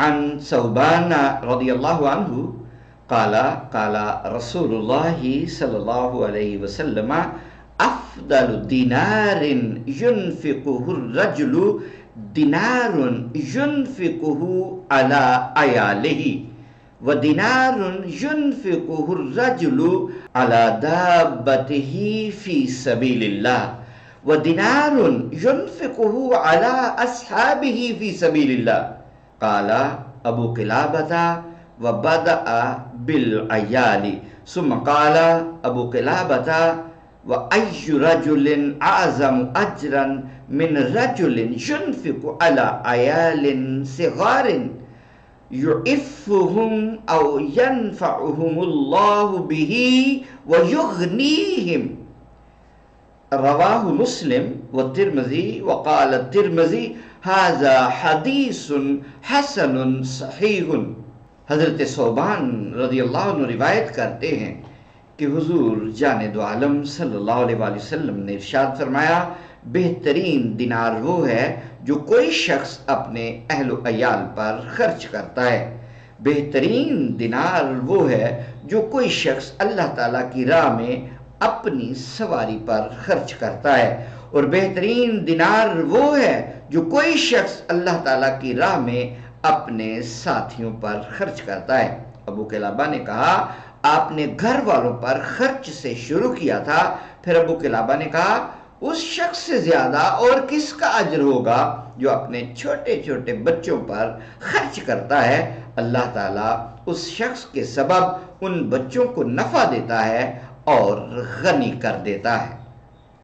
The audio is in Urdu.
عن ثوبان رضی اللہ عنہ قال قال رسول اللہ صلی اللہ علیہ وسلم افضل دینار ينفقه الرجل دینار ينفقه على عیاله ودینار ينفقه الرجل على دابته في سبيل الله ودینار ينفقه على أصحابه في سبيل الله قال ابو قلابة وبدأ بالعيال ثم قال ابو قلابة وأي رجل أعظم أجرا من رجل ينفق على عيال صغار يعفهم أو ينفعهم الله به ويغنيهم رواہ مسلم والترمذی وقال الترمذی ھذا حدیث حسن صحیح۔ حضرت ثوبان رضی اللہ عنہ روایت کرتے ہیں کہ حضور جاند عالم صلی اللہ علیہ وآلہ وسلم نے ارشاد فرمایا، بہترین دینار وہ ہے جو کوئی شخص اپنے اہل و عیال پر خرچ کرتا ہے، بہترین دینار وہ ہے جو کوئی شخص اللہ تعالیٰ کی راہ میں اپنی سواری پر خرچ کرتا ہے، اور بہترین دینار وہ ہے جو کوئی شخص اللہ تعالیٰ کی راہ میں اپنے ساتھیوں پر خرچ کرتا ہے۔ ابو قلابہ نے کہا آپ نے گھر والوں پر خرچ سے شروع کیا تھا، پھر ابو قلابہ نے کہا اس شخص سے زیادہ اور کس کا اجر ہوگا جو اپنے چھوٹے چھوٹے بچوں پر خرچ کرتا ہے، اللہ تعالیٰ اس شخص کے سبب ان بچوں کو نفع دیتا ہے اور غنی کر دیتا ہے۔